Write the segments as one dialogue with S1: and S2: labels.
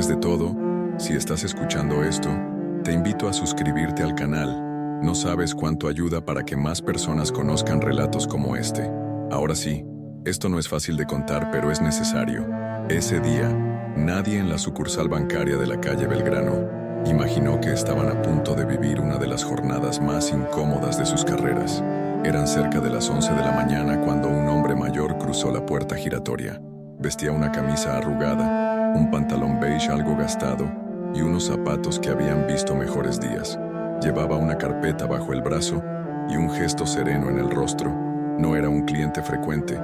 S1: Antes de todo, si estás escuchando esto, te invito a suscribirte al canal. No sabes cuánto ayuda para que más personas conozcan relatos como este. Ahora sí, esto no es fácil de contar, pero es necesario. Ese día, nadie en la sucursal bancaria de la calle Belgrano imaginó que estaban a punto de vivir una de las jornadas más incómodas de sus carreras. Eran cerca de las 11 de la mañana cuando un hombre mayor cruzó la puerta giratoria. Vestía una camisa arrugada, un pantalón beige algo gastado y unos zapatos que habían visto mejores días. Llevaba una carpeta bajo el brazo y un gesto sereno en el rostro. No era un cliente frecuente,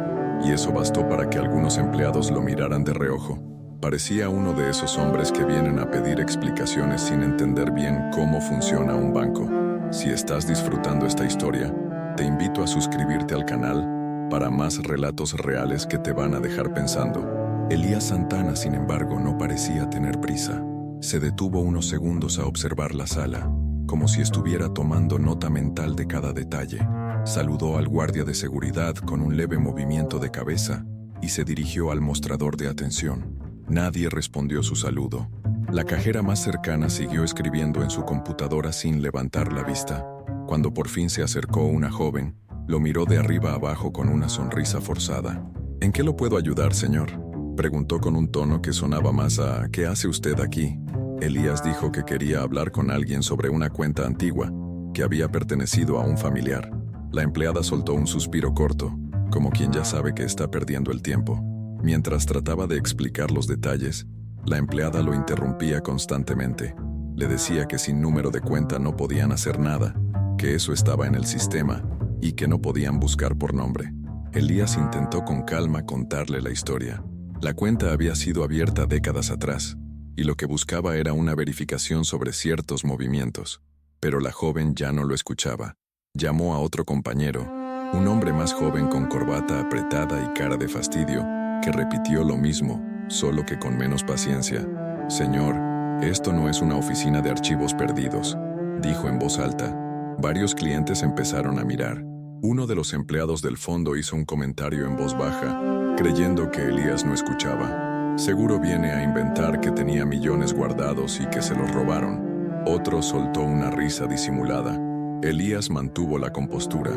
S1: y eso bastó para que algunos empleados lo miraran de reojo. Parecía uno de esos hombres que vienen a pedir explicaciones sin entender bien cómo funciona un banco. Si estás disfrutando esta historia, te invito a suscribirte al canal para más relatos reales que te van a dejar pensando. Elías Santana, sin embargo, no parecía tener prisa. Se detuvo unos segundos a observar la sala, como si estuviera tomando nota mental de cada detalle. Saludó al guardia de seguridad con un leve movimiento de cabeza y se dirigió al mostrador de atención. Nadie respondió su saludo. La cajera más cercana siguió escribiendo en su computadora sin levantar la vista. Cuando por fin se acercó una joven, lo miró de arriba abajo con una sonrisa forzada. ¿En qué lo puedo ayudar, señor?, preguntó con un tono que sonaba más a ¿qué hace usted aquí? Elías dijo que quería hablar con alguien sobre una cuenta antigua que había pertenecido a un familiar. La empleada soltó un suspiro corto, como quien ya sabe que está perdiendo el tiempo. Mientras trataba de explicar los detalles, la empleada lo interrumpía constantemente. Le decía que sin número de cuenta no podían hacer nada, que eso estaba en el sistema y que no podían buscar por nombre. Elías intentó con calma contarle la historia. La cuenta había sido abierta décadas atrás, y lo que buscaba era una verificación sobre ciertos movimientos. Pero la joven ya no lo escuchaba. Llamó a otro compañero, un hombre más joven con corbata apretada y cara de fastidio, que repitió lo mismo, solo que con menos paciencia. «Señor, esto no es una oficina de archivos perdidos», dijo en voz alta. Varios clientes empezaron a mirar. Uno de los empleados del fondo hizo un comentario en voz baja, creyendo que Elías no escuchaba. «Seguro viene a inventar que tenía millones guardados y que se los robaron». Otro soltó una risa disimulada. Elías mantuvo la compostura,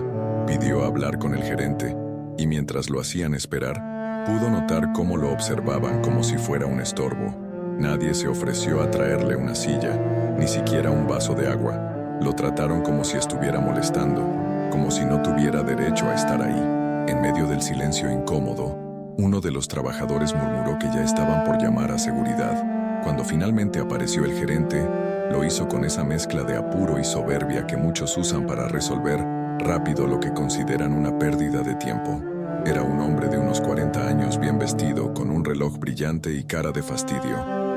S1: pidió hablar con el gerente, y mientras lo hacían esperar, pudo notar cómo lo observaban como si fuera un estorbo. Nadie se ofreció a traerle una silla, ni siquiera un vaso de agua. Lo trataron como si estuviera molestando, como si no tuviera derecho a estar ahí. En medio del silencio incómodo, uno de los trabajadores murmuró que ya estaban por llamar a seguridad. Cuando finalmente apareció el gerente, lo hizo con esa mezcla de apuro y soberbia que muchos usan para resolver rápido lo que consideran una pérdida de tiempo. Era un hombre de unos 40 años, bien vestido, con un reloj brillante y cara de fastidio.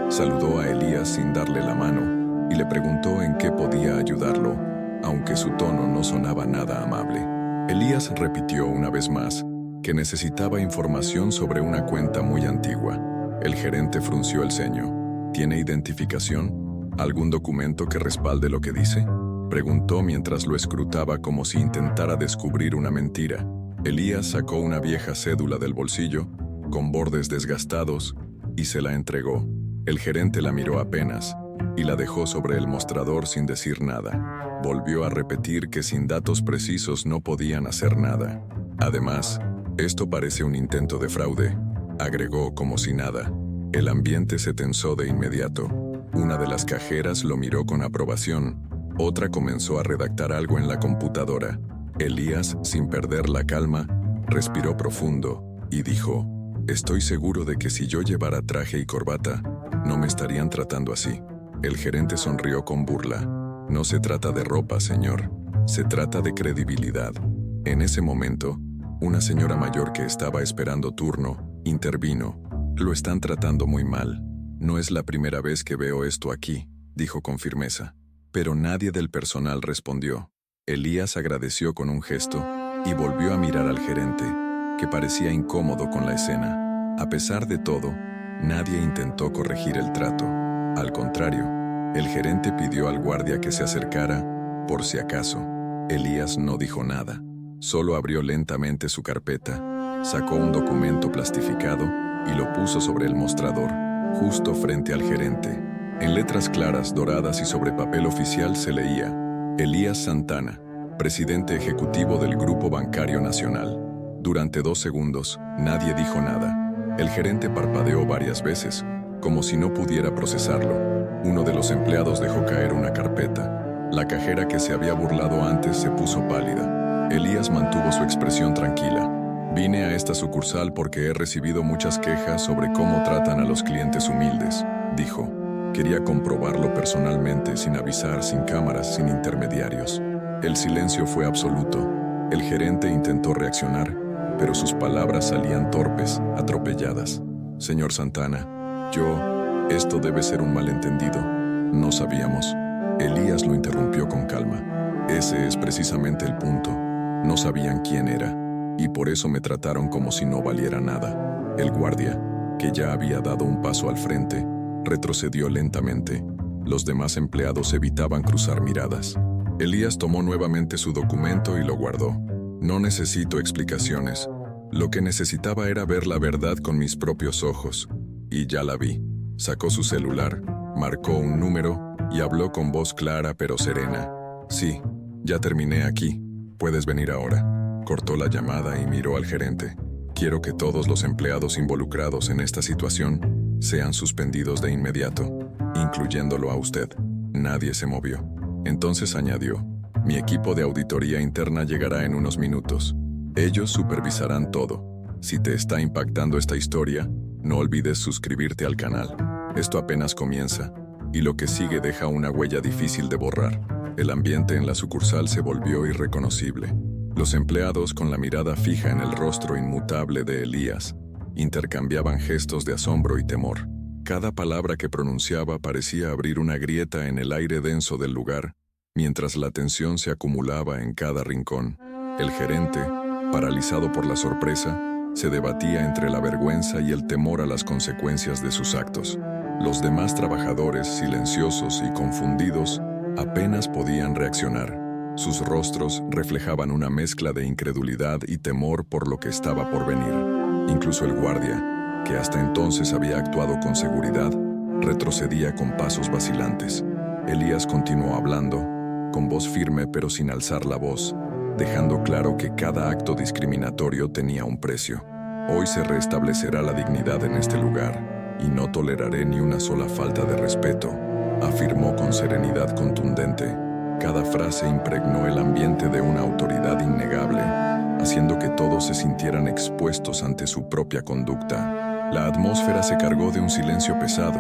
S1: Saludó a Elías sin darle la mano y le preguntó en qué podía ayudarlo, aunque su tono no sonaba nada amable. Elías repitió una vez más que necesitaba información sobre una cuenta muy antigua. El gerente frunció el ceño. «¿Tiene identificación? ¿Algún documento que respalde lo que dice?», preguntó mientras lo escrutaba como si intentara descubrir una mentira. Elías sacó una vieja cédula del bolsillo, con bordes desgastados, y se la entregó. El gerente la miró apenas, y la dejó sobre el mostrador sin decir nada. Volvió a repetir que sin datos precisos no podían hacer nada. «Además, esto parece un intento de fraude», agregó como si nada. El ambiente se tensó de inmediato. Una de las cajeras lo miró con aprobación. Otra comenzó a redactar algo en la computadora. Elías, sin perder la calma, respiró profundo y dijo: «Estoy seguro de que si yo llevara traje y corbata, no me estarían tratando así». El gerente sonrió con burla. «No se trata de ropa, señor. Se trata de credibilidad». En ese momento, una señora mayor que estaba esperando turno intervino. «Lo están tratando muy mal. No es la primera vez que veo esto aquí», dijo con firmeza. Pero nadie del personal respondió. Elías agradeció con un gesto y volvió a mirar al gerente, que parecía incómodo con la escena. A pesar de todo, nadie intentó corregir el trato. Al contrario, el gerente pidió al guardia que se acercara, por si acaso. Elías no dijo nada. Solo abrió lentamente su carpeta, sacó un documento plastificado y lo puso sobre el mostrador. justo frente al gerente. En letras claras, doradas y sobre papel oficial se leía: Elías Santana, presidente ejecutivo del Grupo Bancario Nacional. Durante 2 segundos, nadie dijo nada. El gerente parpadeó varias veces, como si no pudiera procesarlo. Uno de los empleados dejó caer una carpeta. La cajera que se había burlado antes se puso pálida. Elías mantuvo su expresión tranquila. Vine a esta sucursal porque he recibido muchas quejas sobre cómo tratan a los clientes humildes, dijo. Quería comprobarlo personalmente, sin avisar, sin cámaras, sin intermediarios. El silencio fue absoluto. El gerente intentó reaccionar, pero sus palabras salían torpes, atropelladas. Señor Santana, esto debe ser un malentendido. No sabíamos. Elías lo interrumpió con calma. Ese es precisamente el punto. No sabían quién era, y por eso me trataron como si no valiera nada. El guardia, que ya había dado un paso al frente, retrocedió lentamente. Los demás empleados evitaban cruzar miradas. Elías tomó nuevamente su documento y lo guardó. No necesito explicaciones. Lo que necesitaba era ver la verdad con mis propios ojos. Y ya la vi. Sacó su celular, marcó un número y habló con voz clara pero serena. Sí, ya terminé aquí. Puedes venir ahora. Cortó la llamada y miró al gerente. Quiero que todos los empleados involucrados en esta situación sean suspendidos de inmediato, incluyéndolo a usted. Nadie se movió. Entonces añadió: mi equipo de auditoría interna llegará en unos minutos. Ellos supervisarán todo. Si te está impactando esta historia, no olvides suscribirte al canal. Esto apenas comienza, y lo que sigue deja una huella difícil de borrar. El ambiente en la sucursal se volvió irreconocible. Los empleados, con la mirada fija en el rostro inmutable de Elías, intercambiaban gestos de asombro y temor. Cada palabra que pronunciaba parecía abrir una grieta en el aire denso del lugar, mientras la tensión se acumulaba en cada rincón. El gerente, paralizado por la sorpresa, se debatía entre la vergüenza y el temor a las consecuencias de sus actos. Los demás trabajadores, silenciosos y confundidos, apenas podían reaccionar. Sus rostros reflejaban una mezcla de incredulidad y temor por lo que estaba por venir. Incluso el guardia, que hasta entonces había actuado con seguridad, retrocedía con pasos vacilantes. Elías continuó hablando, con voz firme pero sin alzar la voz, dejando claro que cada acto discriminatorio tenía un precio. Hoy se restablecerá la dignidad en este lugar, y no toleraré ni una sola falta de respeto, afirmó con serenidad contundente. Cada frase impregnó el ambiente de una autoridad innegable, haciendo que todos se sintieran expuestos ante su propia conducta. La atmósfera se cargó de un silencio pesado,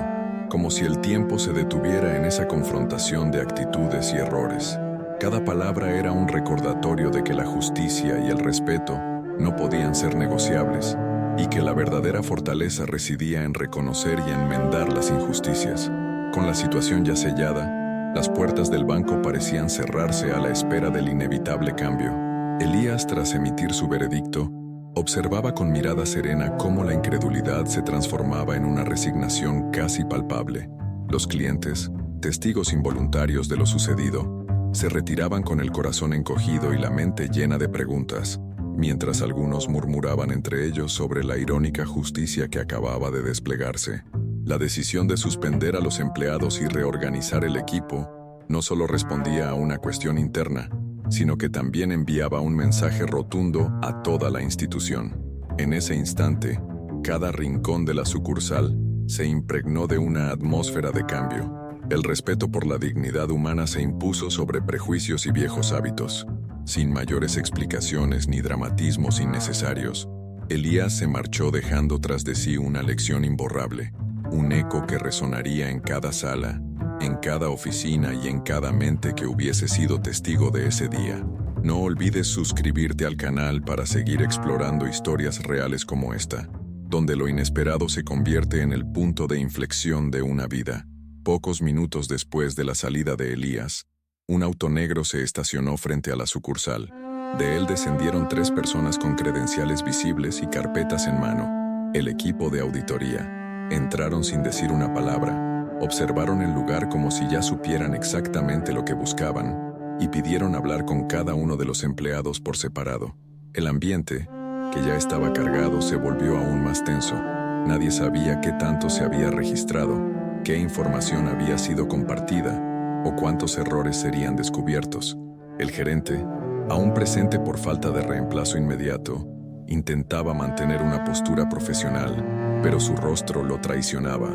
S1: como si el tiempo se detuviera en esa confrontación de actitudes y errores. Cada palabra era un recordatorio de que la justicia y el respeto no podían ser negociables, y que la verdadera fortaleza residía en reconocer y enmendar las injusticias. Con la situación ya sellada, las puertas del banco parecían cerrarse a la espera del inevitable cambio. Elías, tras emitir su veredicto, observaba con mirada serena cómo la incredulidad se transformaba en una resignación casi palpable. Los clientes, testigos involuntarios de lo sucedido, se retiraban con el corazón encogido y la mente llena de preguntas, mientras algunos murmuraban entre ellos sobre la irónica justicia que acababa de desplegarse. La decisión de suspender a los empleados y reorganizar el equipo no solo respondía a una cuestión interna, sino que también enviaba un mensaje rotundo a toda la institución. En ese instante, cada rincón de la sucursal se impregnó de una atmósfera de cambio. El respeto por la dignidad humana se impuso sobre prejuicios y viejos hábitos. Sin mayores explicaciones ni dramatismos innecesarios, Elías se marchó dejando tras de sí una lección imborrable, un eco que resonaría en cada sala, en cada oficina y en cada mente que hubiese sido testigo de ese día. No olvides suscribirte al canal para seguir explorando historias reales como esta, donde lo inesperado se convierte en el punto de inflexión de una vida. Pocos minutos después de la salida de Elías, un auto negro se estacionó frente a la sucursal. De él descendieron 3 personas con credenciales visibles y carpetas en mano, el equipo de auditoría. Entraron sin decir una palabra, observaron el lugar como si ya supieran exactamente lo que buscaban, y pidieron hablar con cada uno de los empleados por separado. El ambiente, que ya estaba cargado, se volvió aún más tenso. Nadie sabía qué tanto se había registrado, qué información había sido compartida o cuántos errores serían descubiertos. El gerente, aún presente por falta de reemplazo inmediato, intentaba mantener una postura profesional, pero su rostro lo traicionaba.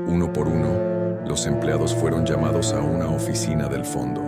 S1: Uno por uno, los empleados fueron llamados a una oficina del fondo.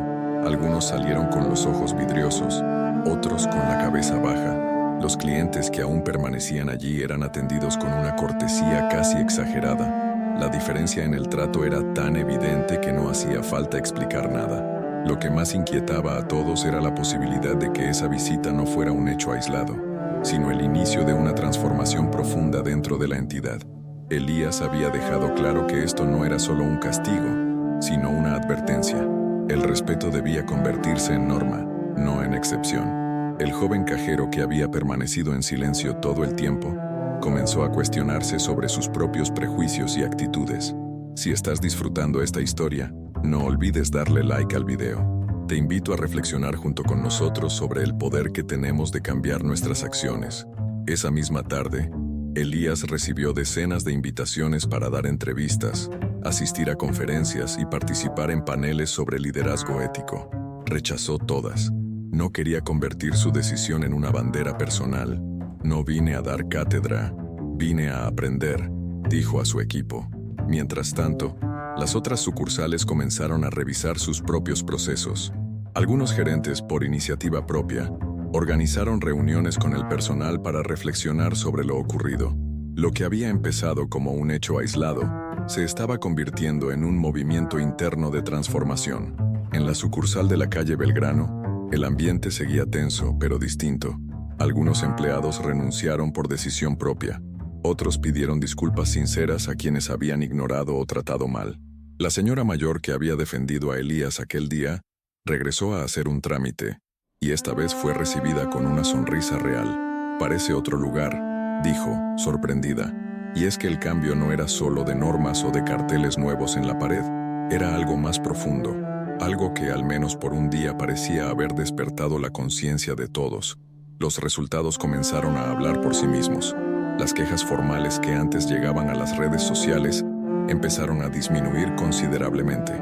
S1: Algunos salieron con los ojos vidriosos, otros con la cabeza baja. Los clientes que aún permanecían allí eran atendidos con una cortesía casi exagerada. La diferencia en el trato era tan evidente que no hacía falta explicar nada. Lo que más inquietaba a todos era la posibilidad de que esa visita no fuera un hecho aislado, sino el inicio de una transformación profunda dentro de la entidad. Elías había dejado claro que esto no era solo un castigo, sino una advertencia. El respeto debía convertirse en norma, no en excepción. El joven cajero, que había permanecido en silencio todo el tiempo, comenzó a cuestionarse sobre sus propios prejuicios y actitudes. Si estás disfrutando esta historia, no olvides darle like al video. Te invito a reflexionar junto con nosotros sobre el poder que tenemos de cambiar nuestras acciones. Esa misma tarde, Elías recibió decenas de invitaciones para dar entrevistas, asistir a conferencias y participar en paneles sobre liderazgo ético. Rechazó todas. No quería convertir su decisión en una bandera personal. No vine a dar cátedra, vine a aprender, dijo a su equipo. Mientras tanto, las otras sucursales comenzaron a revisar sus propios procesos. Algunos gerentes, por iniciativa propia, organizaron reuniones con el personal para reflexionar sobre lo ocurrido. Lo que había empezado como un hecho aislado se estaba convirtiendo en un movimiento interno de transformación. En la sucursal de la calle Belgrano, el ambiente seguía tenso, pero distinto. Algunos empleados renunciaron por decisión propia. Otros pidieron disculpas sinceras a quienes habían ignorado o tratado mal. La señora mayor que había defendido a Elías aquel día regresó a hacer un trámite, y esta vez fue recibida con una sonrisa real. «Parece otro lugar», dijo, sorprendida. Y es que el cambio no era solo de normas o de carteles nuevos en la pared, era algo más profundo, algo que al menos por un día parecía haber despertado la conciencia de todos. Los resultados comenzaron a hablar por sí mismos. Las quejas formales que antes llegaban a las redes sociales empezaron a disminuir considerablemente.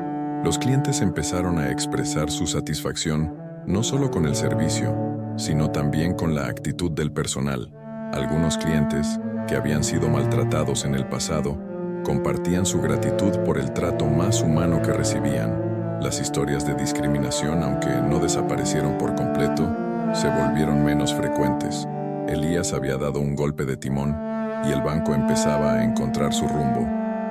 S1: Los clientes empezaron a expresar su satisfacción no solo con el servicio, sino también con la actitud del personal. Algunos clientes, que habían sido maltratados en el pasado, compartían su gratitud por el trato más humano que recibían. Las historias de discriminación, aunque no desaparecieron por completo, se volvieron menos frecuentes. Elías había dado un golpe de timón y el banco empezaba a encontrar su rumbo,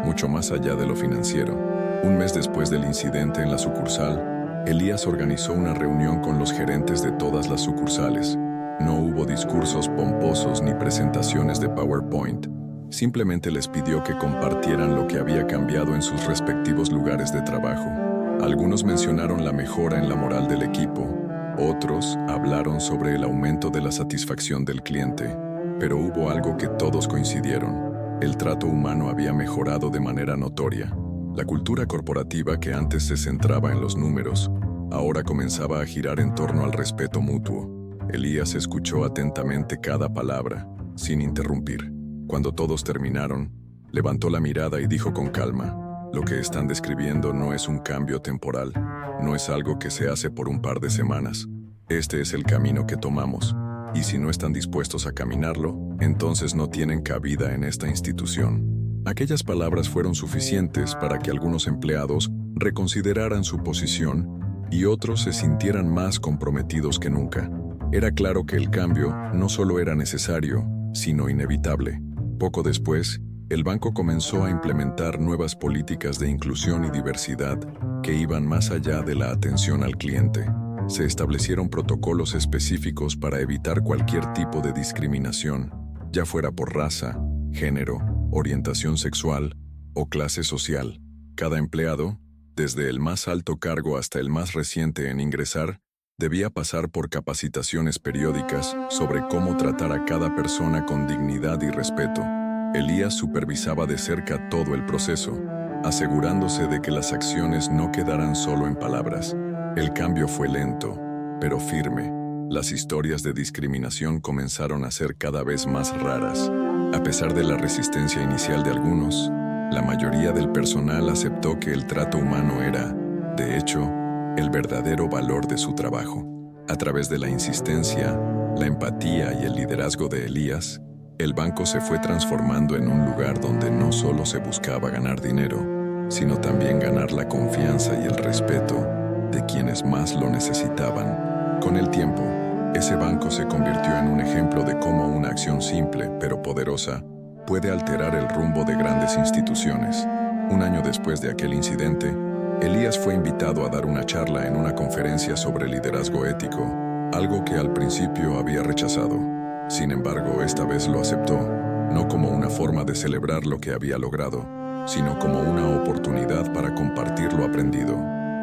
S1: mucho más allá de lo financiero. Un mes después del incidente en la sucursal, Elías organizó una reunión con los gerentes de todas las sucursales. No hubo discursos pomposos ni presentaciones de PowerPoint. Simplemente les pidió que compartieran lo que había cambiado en sus respectivos lugares de trabajo. Algunos mencionaron la mejora en la moral del equipo, otros hablaron sobre el aumento de la satisfacción del cliente, pero hubo algo que todos coincidieron. El trato humano había mejorado de manera notoria. La cultura corporativa, que antes se centraba en los números, ahora comenzaba a girar en torno al respeto mutuo. Elías escuchó atentamente cada palabra, sin interrumpir. Cuando todos terminaron, levantó la mirada y dijo con calma: «Lo que están describiendo no es un cambio temporal, no es algo que se hace por un par de semanas. Este es el camino que tomamos, y si no están dispuestos a caminarlo, entonces no tienen cabida en esta institución». Aquellas palabras fueron suficientes para que algunos empleados reconsideraran su posición y otros se sintieran más comprometidos que nunca. Era claro que el cambio no solo era necesario, sino inevitable. Poco después, el banco comenzó a implementar nuevas políticas de inclusión y diversidad que iban más allá de la atención al cliente. Se establecieron protocolos específicos para evitar cualquier tipo de discriminación, ya fuera por raza, género, orientación sexual o clase social. Cada empleado, desde el más alto cargo hasta el más reciente en ingresar, debía pasar por capacitaciones periódicas sobre cómo tratar a cada persona con dignidad y respeto. Elías supervisaba de cerca todo el proceso, asegurándose de que las acciones no quedaran solo en palabras. El cambio fue lento, pero firme. Las historias de discriminación comenzaron a ser cada vez más raras. A pesar de la resistencia inicial de algunos, la mayoría del personal aceptó que el trato humano era, de hecho, el verdadero valor de su trabajo. A través de la insistencia, la empatía y el liderazgo de Elías, el banco se fue transformando en un lugar donde no solo se buscaba ganar dinero, sino también ganar la confianza y el respeto de quienes más lo necesitaban. Con el tiempo, ese banco se convirtió en un ejemplo de cómo una acción simple pero poderosa puede alterar el rumbo de grandes instituciones. Un año después de aquel incidente, Elías fue invitado a dar una charla en una conferencia sobre liderazgo ético, algo que al principio había rechazado. Sin embargo, esta vez lo aceptó, no como una forma de celebrar lo que había logrado, sino como una oportunidad para compartir lo aprendido.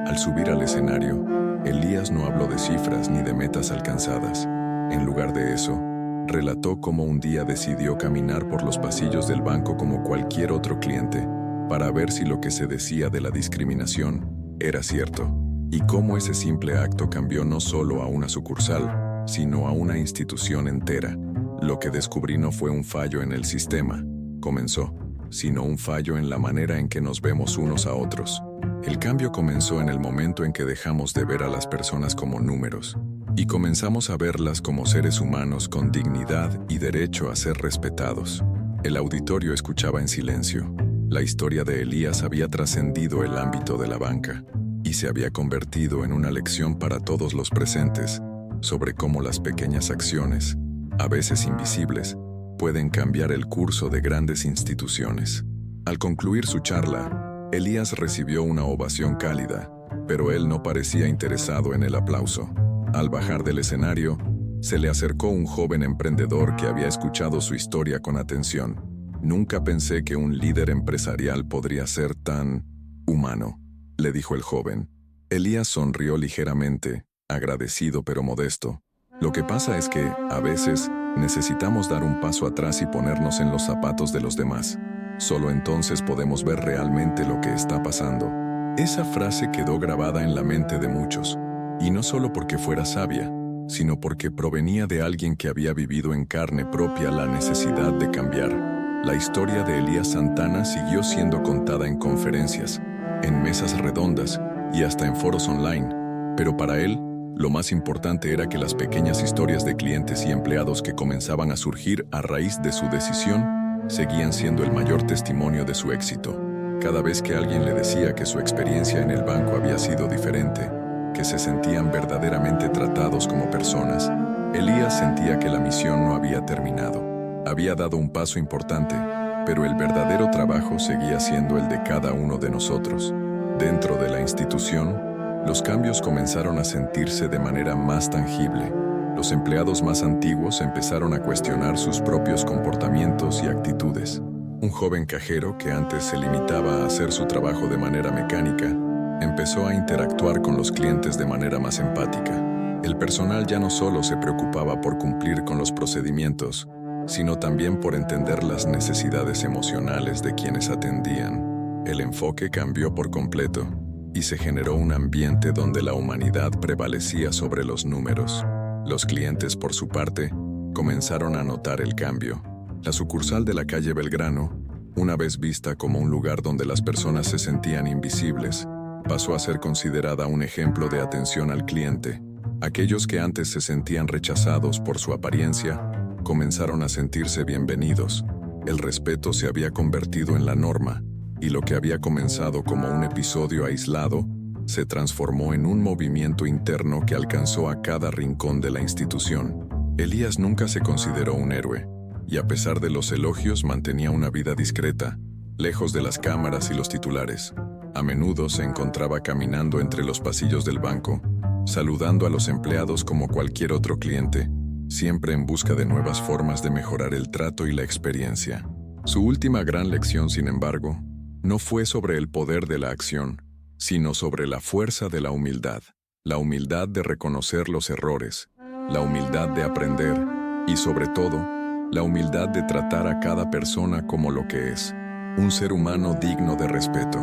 S1: Al subir al escenario, Elías no habló de cifras ni de metas alcanzadas. En lugar de eso, relató cómo un día decidió caminar por los pasillos del banco como cualquier otro cliente, para ver si lo que se decía de la discriminación era cierto, y cómo ese simple acto cambió no solo a una sucursal, sino a una institución entera. Lo que descubrí no fue un fallo en el sistema, comenzó, sino un fallo en la manera en que nos vemos unos a otros. El cambio comenzó en el momento en que dejamos de ver a las personas como números, y comenzamos a verlas como seres humanos con dignidad y derecho a ser respetados. El auditorio escuchaba en silencio. La historia de Elías había trascendido el ámbito de la banca y se había convertido en una lección para todos los presentes sobre cómo las pequeñas acciones, a veces invisibles, pueden cambiar el curso de grandes instituciones. Al concluir su charla, Elías recibió una ovación cálida, pero él no parecía interesado en el aplauso. Al bajar del escenario, se le acercó un joven emprendedor que había escuchado su historia con atención. «Nunca pensé que un líder empresarial podría ser tan humano», le dijo el joven. Elías sonrió ligeramente, agradecido pero modesto. «Lo que pasa es que, a veces, necesitamos dar un paso atrás y ponernos en los zapatos de los demás. Solo entonces podemos ver realmente lo que está pasando». Esa frase quedó grabada en la mente de muchos, y no solo porque fuera sabia, sino porque provenía de alguien que había vivido en carne propia la necesidad de cambiar. La historia de Elías Santana siguió siendo contada en conferencias, en mesas redondas y hasta en foros online, pero para él, lo más importante era que las pequeñas historias de clientes y empleados que comenzaban a surgir a raíz de su decisión seguían siendo el mayor testimonio de su éxito. Cada vez que alguien le decía que su experiencia en el banco había sido diferente, que se sentían verdaderamente tratados como personas, Elías sentía que la misión no había terminado. Había dado un paso importante, pero el verdadero trabajo seguía siendo el de cada uno de nosotros. Dentro de la institución, los cambios comenzaron a sentirse de manera más tangible. Los empleados más antiguos empezaron a cuestionar sus propios comportamientos y actitudes. Un joven cajero que antes se limitaba a hacer su trabajo de manera mecánica, empezó a interactuar con los clientes de manera más empática. El personal ya no solo se preocupaba por cumplir con los procedimientos, sino también por entender las necesidades emocionales de quienes atendían. El enfoque cambió por completo y se generó un ambiente donde la humanidad prevalecía sobre los números. Los clientes, por su parte, comenzaron a notar el cambio. La sucursal de la calle Belgrano, una vez vista como un lugar donde las personas se sentían invisibles, pasó a ser considerada un ejemplo de atención al cliente. Aquellos que antes se sentían rechazados por su apariencia, comenzaron a sentirse bienvenidos. El respeto se había convertido en la norma, y lo que había comenzado como un episodio aislado se transformó en un movimiento interno que alcanzó a cada rincón de la institución. Elías nunca se consideró un héroe, y a pesar de los elogios mantenía una vida discreta, lejos de las cámaras y los titulares. A menudo se encontraba caminando entre los pasillos del banco, saludando a los empleados como cualquier otro cliente, siempre en busca de nuevas formas de mejorar el trato y la experiencia. Su última gran lección, sin embargo, no fue sobre el poder de la acción, sino sobre la fuerza de la humildad de reconocer los errores, la humildad de aprender y, sobre todo, la humildad de tratar a cada persona como lo que es, un ser humano digno de respeto.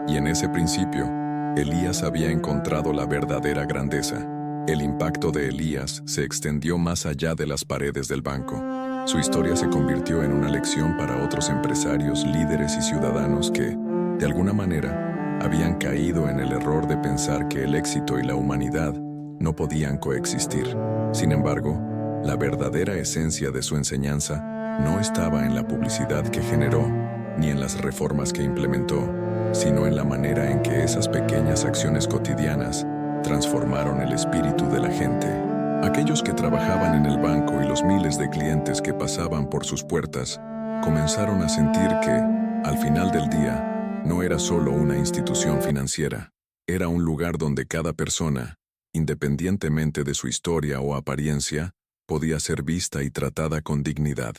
S1: Y en ese principio, Elías había encontrado la verdadera grandeza. El impacto de Elías se extendió más allá de las paredes del banco. Su historia se convirtió en una lección para otros empresarios, líderes y ciudadanos que, de alguna manera, habían caído en el error de pensar que el éxito y la humanidad no podían coexistir. Sin embargo, la verdadera esencia de su enseñanza no estaba en la publicidad que generó, ni en las reformas que implementó, sino en la manera en que esas pequeñas acciones cotidianas transformaron el espíritu de la gente. Aquellos que trabajaban en el banco y los miles de clientes que pasaban por sus puertas comenzaron a sentir que, al final del día, no era solo una institución financiera, era un lugar donde cada persona, independientemente de su historia o apariencia, podía ser vista y tratada con dignidad.